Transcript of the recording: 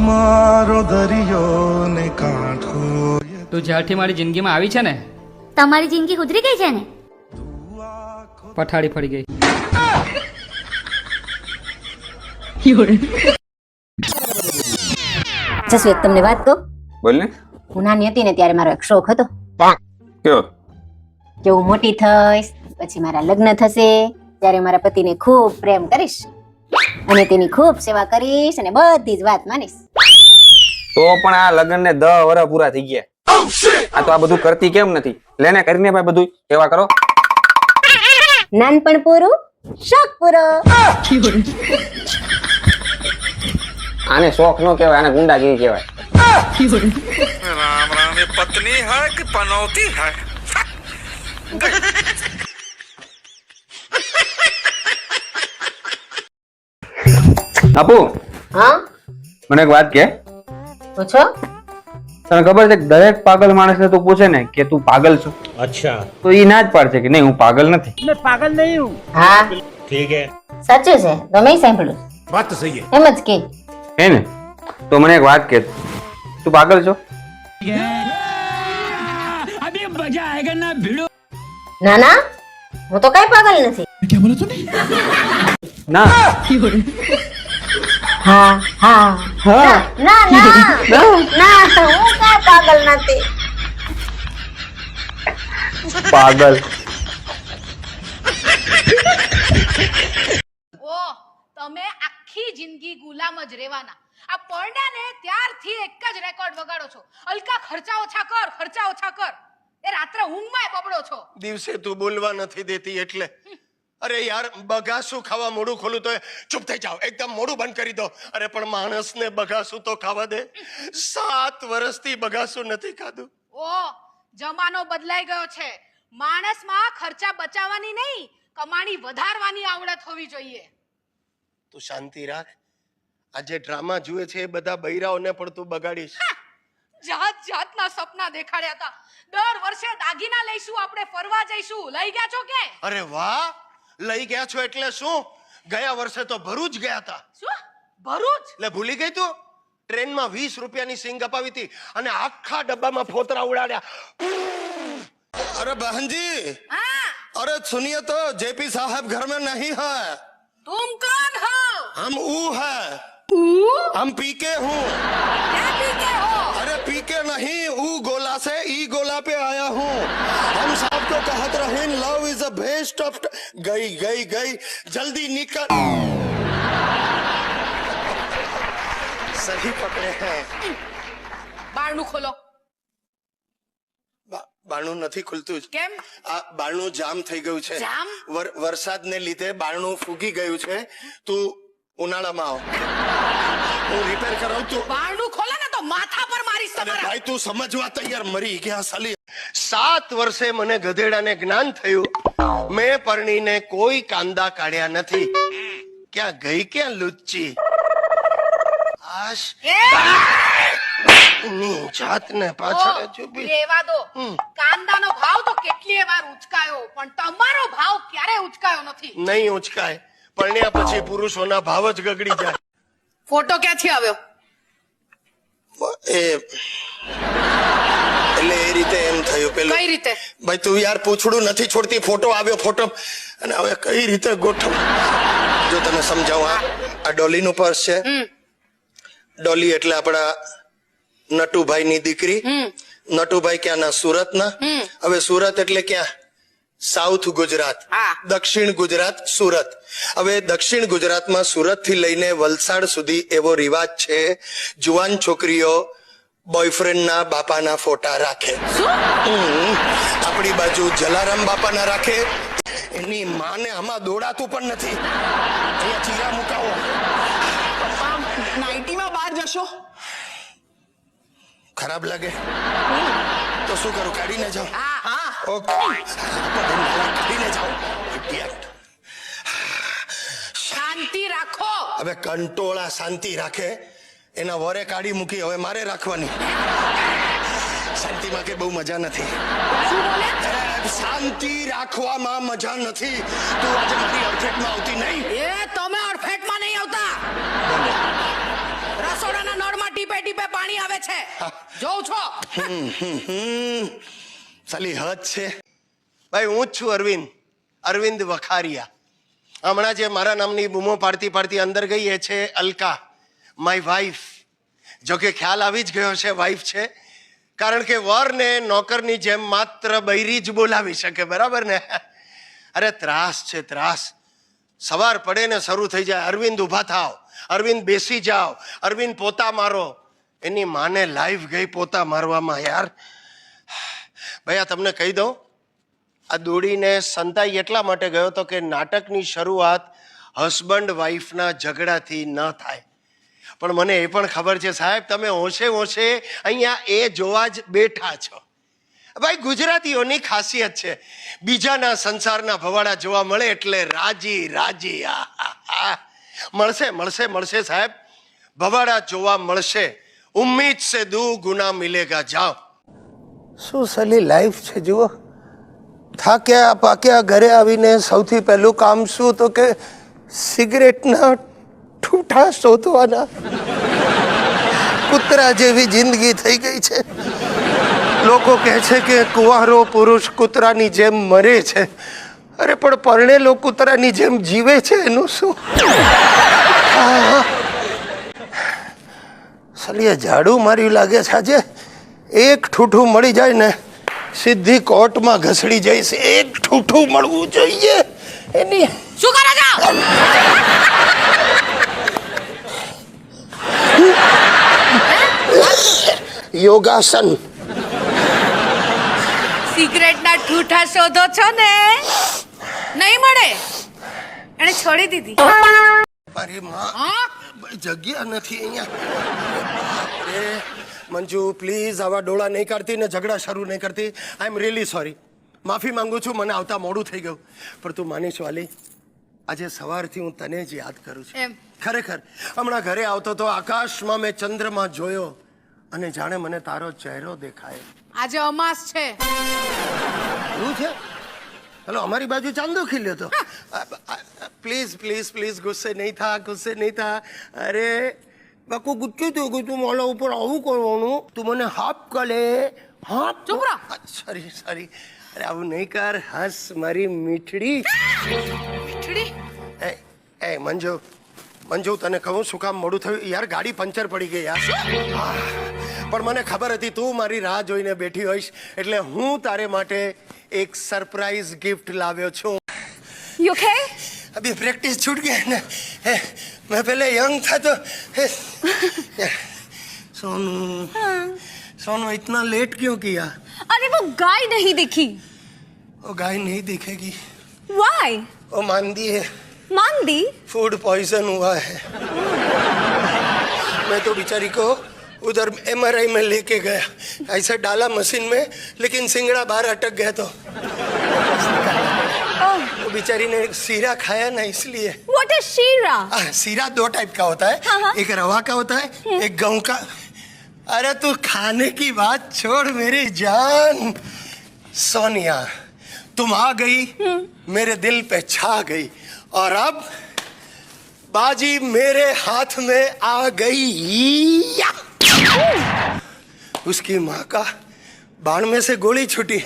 મારો દરિયો ને કાંઠો તું જ્યારથી મારી જિંદગીમાં આવી છે ને તમારી જિંદગી ગુજરી ગઈ છે ને? પથારી ફરી ગઈ. જસુ એક તમને વાત કહું. બોલ ને. હું નાની હતી ને ત્યારે મારો એક શોખ હતો કયો? કે હું મોટી થઈશ પછી મારા લગ્ન થશે ત્યારે મારા પતિને ખૂબ પ્રેમ કરીશ અને તેની ખૂબ સેવા કરીશ અને બધી જ વાત માનીશ. તો પણ આ લગ્ન ને 10 વર્ષ પૂરા થઈ ગયા. આ તો આ બધું કરતી કેમ નથી? લેને કરીને ભાઈ બધું સેવા કરો. નાનપણ પૂરું શોખ પૂરો. આને શોખ નો કહેવાય, આને ગુંડાગીરી કહેવાય. राम राम ये पत्नी है कि पनौती है? આપુ હા મને એક વાત કે, પૂછો. તને ખબર છે કે દરેક પાગલ માણસને તું પૂછે ને કે તું પાગલ છો, अच्छा તો ઈ ના જ પાડશે કે નહીં હું પાગલ નથી. હા ठीक है. સાચું છે, તો મેં સાંભળ્યું. बात तो सही है. એમ જ કે હે ને? તો મને એક વાત કે, તું પાગલ છો? ના ના હું તો કઈ પાગલ નથી. ના. હા હા હા. ના ના ના હું કઈ પાગલ નથી. પાગલ. ઓ તમે આખી જિંદગી ગુલામ જ રહેવાના. આ પરણ્યા ને ત્યારથી એક જ રેકોર્ડ વગાડો છો, અલકા ખર્ચા ઓછા કર, ખર્ચા ઓછા કર. એ રાત્રે ઊંઘમાં બબડો છો. દિવસે તું બોલવા નથી દેતી એટલે. અરે યાર બગાસું ખાવા મોઢું ખોલું તો ચૂપ થઈ જાઓ, એકદમ મોઢું બંધ કરી દો. અરે પણ માણસને બગાસું તો ખાવા દે. 7 વર્ષથી બગાસું નથી ખાધું. ઓ જમાનો બદલાઈ ગયો છે. માણસમાં ખર્ચા બચાવવાની નહીં, કમાણી વધારવાની આવડત હોવી જોઈએ. તું શાંતિ રાખ. આજે ડ્રામા જુએ છે એ બધા બૈરાઓને પણ તું બગાડીશ. જાત જાતના સપના દેખાડ્યા હતા. દર વર્ષે દાગીના લઈશું, આપણે ફરવા જઈશું. લઈ ગયા છો કે? અરે વાહ, લઈ ગયા છો એટલે શું? ગયા વર્ષે તો ભરૂચ ગયા હતા. શું ભરૂચ? એટલે ભૂલી ગઈ તું? ટ્રેનમાં 20 રૂપિયાની સિંગ અપાવી હતી અને આખા ડબ્બામાં ફોતરા ઉડાડ્યા. અરે બહનજી, हाँ अरे सुनिए तो जेपी साहब घर में नहीं है. तुम कौन हो? हम ऊ है, हम पीके हूँ. क्या पीके हो? अरे पीके नहीं, ऊ गोला से ई गोला पे आया हूँ. हम साहब को कहत रहे love is a best of. गई गई गई, जल्दी निकल. सही पकड़े हैं. બારણું ખોલો. બારણું નથી ખુલતું જ. કેમ? આ બારણું જામ થઈ ગયું છે. જામ? વરસાદને લીધે બારણું ફૂગી ગયું છે. તું ઉનાળામાં આવ, હું રિપેર કરાવું. તું બારણું ખોલે ને તો માથા પર મારીશ અરે તમારા. ભાઈ તું સમજવા તૈયાર, મરી ગયા સાલી. 7 વર્ષે મને ગધેડાને જ્ઞાન થયું. મેં પરણીને કોઈ કાંદા કાઢ્યા નથી. ક્યાં ગઈ ક્યાં લુચ્ચી? આશ ની જાતને પાછળ ચૂપી. લેવા દો. કાંદાનો ભાવ તો કેટલીય વાર ઉચકાયો, પણ તમારો ભાવ ક્યારે ઉચકાયો નથી. નહીં ઉચકાય. પરણ્યા પછી પુરુષોના ભાવ જ ગગડી જાય. ફોટો ક્યાંથી આવ્યો? એ એટલે એ રીતે એમ થયું. પેલું કઈ રીતે? ભાઈ તું યાર પૂછડું નથી છોડતી. ફોટો આવ્યો, ફોટો. અને હવે કઈ રીતે ગોઠવ? જો તને સમજાવું, આ ડોલીનું પર્સ છે. ડોલી એટલે આપણા નટુભાઈ ની દીકરી. નટુભાઈ ક્યાંના? સુરતના. હવે સુરત એટલે ક્યાં? સાઉથ ગુજરાત, દક્ષિણ ગુજરાત સુરત. હવે દક્ષિણ ગુજરાતમાં સુરત થી લઈને વલસાડ સુધી એવો રિવાજ છે, જુવાન છોકરીઓ બોયફ્રેન્ડના બાપાના ફોટા રાખે. આપણી બાજુ જલારામ બાપાના રાખે. એની માને આમાં દોડાતું પણ નથી. અહીંયા ચીરા મુકાવો. નાઇટીમાં બહાર જશો? ખરાબ લાગે તો શું કરું? કાઢીને જાઉં? હા ઓકે, કાઢીને જાઉં. Idiot. શાંતિ રાખો. હવે કંટોળા શાંતિ રાખે, એના વરે કાઢી મૂકી, હવે મારે રાખવાની. શાંતિમાં કે બહુ મજા નથી. શું બોલે? શાંતિ રાખવામાં મજા નથી. તું આજે મારી અડફેટમાં આવતી નહીં. એ તમે અડફેટમાં નહીં આવતા. રસોડાના નળમાં ટીપે ટીપે પાણી આવે છે જોઉં છો સાલી હદ છે ભાઈ. હું જ છું અરવિંદ વખારિયા. હમણાં જે મારા નામની બૂમો પાડતી પાડતી અંદર ગઈ એ છે અલકા, માય વાઈફ. જો કે ખ્યાલ આવી જ ગયો છે વાઈફ છે, કારણ કે વરને નોકરની જેમ માત્ર બૈરી જ બોલાવી શકે, બરાબર ને? અરે ત્રાસ છે ત્રાસ. સવાર પડે ને શરૂ થઈ જાય, અરવિંદ ઊભા થાવ, અરવિંદ બેસી જાઓ, અરવિંદ પોતા મારો. એની માને લાઈવ ગઈ પોતા મારવામાં યાર. ભાઈ આ તમને કહી દઉં, આ દોડીને સંતાઈ એટલા માટે ગયો હતો કે નાટકની શરૂઆત હસબન્ડ વાઈફના ઝઘડાથી ન થાય. પણ મને એ પણ ખબર છે સાહેબ, તમે હોશે હોશે અહીંયા એ જોવા જ બેઠા છો. ભાઈ ગુજરાતીઓની ખાસિયત છે, બીજાના સંસારના ભવાડા જોવા મળે એટલે રાજી રાજી. મળશે મળશે મળશે સાહેબ, ભવાડા જોવા મળશે. ઉમ્મીદ સે દુગુના મિલેગા. જાઓ. શું સલી લાઈફ છે જુઓ. થાક્યા પાક્યા ઘરે આવીને સૌથી પહેલું કામ શું તો કે સિગરેટના ઠૂઠા શોધવાના. કૂતરા જેવી જિંદગી થઈ ગઈ છે. લોકો કહે છે કે કુંવારો પુરુષ કૂતરાની જેમ મરે છે. અરે પણ પરણેલો કૂતરાની જેમ જીવે છે એનું શું? સલીએ ઝાડુ માર્યું લાગે છે આજે. એક ઠૂઠું મળી જાય ને સીધી કોર્ટમાં ઘસડી જઈશ. એક ઠૂઠું મળવું જોઈએ એની. શું કરો છો? યોગાસન. સિગરેટના ઠૂઠા શોધો છો ને? નહીં મળે, એને છોડી દીધી. અરે માં, હા? જગ્યા નથી અહીંયા. મંજુ પ્લીઝ આવા ડોળા નહીં કાઢતી ને ઝઘડા શરૂ નહીં કરતી. આઈ એમ રિયલી સોરી. માફી માંગુ છું, મને આવતા મોડું થઈ ગયું. પણ તું માનીશ વાલી, આજે સવારથી હું તને જ યાદ કરું છું. એમ? ખરેખર હમણાં ઘરે આવતો તો આકાશમાં મેં ચંદ્રમાં જોયો અને જાણે મને તારો ચહેરો દેખાય. આજે અમાસ છે. શું છે? હલો, અમારી બાજુ ચાંદો ખીલ્યો તો. પ્લીઝ પ્લીઝ પ્લીઝ ગુસ્સે નહીં થા, ગુસ્સે નહીં થા. અરે બાકુ ગુસ્સે થયો કે તું મારા ઉપર આવું કરવાનું? તું મને હાફ કરે. હાફ? ચૂપ રહો. Sorry sorry. અરે આવું નહીં કર. હસ મારી મીઠડી. મીઠડી? એ મંજુ, મંજુ તને કહું શું કામ મોડું થયું યાર? ગાડી પંચર પડી ગઈ યાર. પણ મને ખબર હતી તું મારી રાહ જોઈને બેઠી હોઈશ, એટલે હું તારે માટે એક સરપ્રાઈઝ ગિફ્ટ લાવ્યો છું. You okay? अभी प्रैक्टिस छूट गया है ना. मैं पहले यंग था तो सोनू सोनू इतना लेट क्यों किया? अरे वो गाय नहीं दिखी. वो गाय नहीं दिखेगी. Why? वो मांदी है. मांदी? फूड पॉइजन हुआ है. मैं तो बेचारी को उधर MRI में लेके गया, ऐसे डाला मशीन में, लेकिन सिंगड़ा बाहर अटक गया तो वो बेचारी ने सीरा खाया ना, इसलिए. What is शीरा? सीरा दो टाइप का होता है. हाँ. एक रवा का होता है, एक गेहूं का. अरे तू खाने की बात छोड़ मेरी जान. सोनिया तुम आ गई, मेरे दिल पे छा गई, और अब बाजी मेरे हाथ में आ गई. उसकी माँ का बाण में से गोली छूटी.